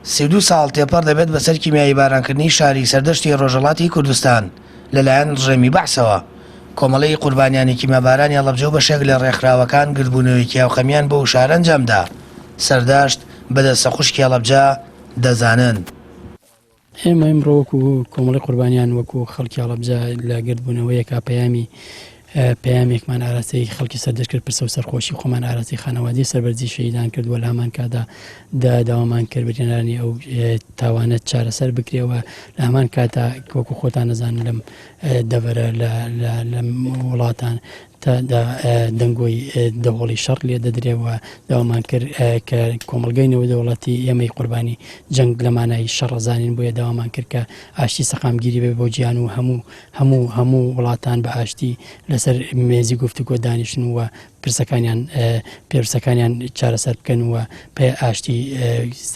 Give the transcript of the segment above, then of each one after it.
32 ساڵ تێپەڕ دەبێت بەسەر کیمیایی بارانکردنی شاری سەردەشتی ڕۆژهەڵاتی کوردستان لەلایەن ڕژێمی بەعسەوە. کۆمەڵەی قوربانیانی کیمەبارانی هەڵەبجە و بەشێک لە ڕێکخراوەکان گردبوونەوەی کیاوخەمیان بۆ شارە ئەنجامدا. سەرداشت بەدەستە خوشکی هەڵەبجە دەزانن. ئێمە ئەمڕۆ وەکو کۆمەڵی قوربانیان وەکو خەڵکی هەڵەبجە لە گردبوونەوەیەکە پەیامێکمان ئاراستەی خەڵکی سەردەشت کرد پرسە و سەرخۆشی خۆمان ئاراستەی خانەوادی سەربەرزی شەهیدان کردووە لە هەمان کادا داوامان کرد بریێنانی ئەو تاوانە چارەسەر بکرێەوە لە هەمان کاتا وەکو خۆتان نەزانن لەم دەڤەرە لەم وڵاتان دەنگۆی دەوڵی شەڕ لێ دەدرێەوە داوامان کرد کە کۆمەلگەینەوە دەوڵەتی ئێمەی قوربانی جەنگ لە مانای شەڕەزانین بۆیە داوامان کرد کە ئاشتی سەقامگیری بێ بۆ گیان و هەموو وڵاتان بە ئاشتی لەسەر مێزی گفتوگۆ دانیشن وە پرسەکانیان چارەسەر بکەن وە پێ ئاشتی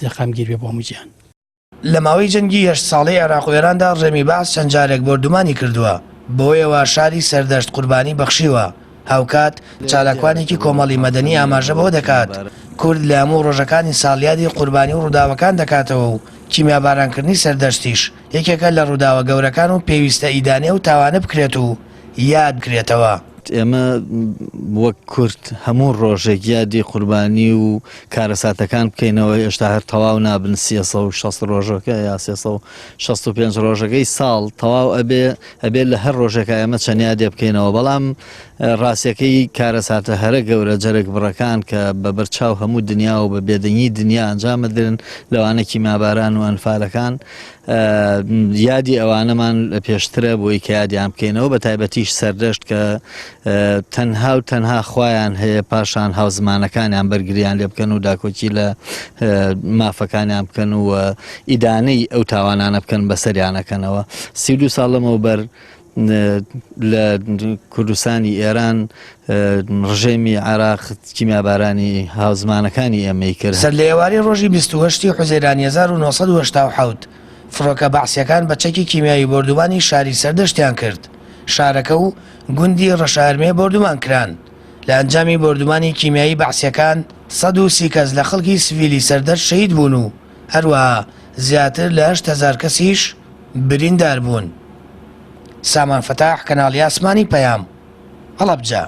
سەقامگیر بێ بۆ هەموو گیان. لە ماوەی جەنگی 8 ساڵەی عێراق و ئێراندا ڕێمی بەعس چەند جارێک بردومانی کردووە بۆیەوە شاری سەردەشت قوربانی بەخشیوە. هاوکات چالاکوانێکی کۆمەڵی مەدەنی ئاماژە بەوە دەکات کورد لە هەموو ڕۆژەکانی ساڵیادی قوربانی و ڕووداوەکان دەکاتەوە و کیمیابارانکردنی سەردەشتیش یەکێکە لە ڕووداوە گەورەکان و پێویستە ئیدانێ و تاوانە بکرێت و یاد بکرێتەوە. ئێمە وەک کورد هەموو ڕۆژێک یادی قوربانی و کارەساتەکان بکەینەوە هێشتا هەر تەواو نابن 360 ڕۆژەکە یا 365 ڕۆژەکەی ساڵ تەواو ئەبێ لە هەر ڕۆژێکە ئێمە چەند یادێ بکەینەوە. بەڵام ڕاستیەکەی کارەساتە هەرە گەورە جەرەک بڕەکان کە بە بەرچاو هەموو دنیا و بە بێدەنگی دنیا ئەنجامەدرن لەوانە کیمیاباران و ئەنفالەکان یادی ئەوانەمان پێشترە بۆی کە یادیان بکەینەوە بە تایبەتیش سەردەشت کە تەنها خۆیان هەیە پاشان هاوزمانەکانیان بەرگریان لێ بکەن و داکۆکی لە مافەکانیان بکەن و ئیدانەی ئەو تاوانانە بکەن بەسەریانەکەنەوە. 32 ساڵ لەمەوبەر لە کوردستانی ئێران ڕژێمی عێراق کیمیابارانی هاوزمانەکانی ئێمەی کرد. سەر لە ئێواری ڕۆژی 28 حوزەیرانی 1970 فڕۆکە بەعسیەکان بە چەکی کیمیایی بردومانی شاری سەردەشتیان کرد. شارەکە و گوندی ڕەشارمێ بردومان کران. لە ئەنجامی بردومانی کیمیایی بەعسیەکان 130 کەس لە خەڵکی سڤیلی سەردەشت شەهید بوون و هەروەها زیاتر لە 8,000 کەسیش بریندار بوون. سامان فەتاح، کەناڵی ئاسمانی پەیام، هەڵەبجە.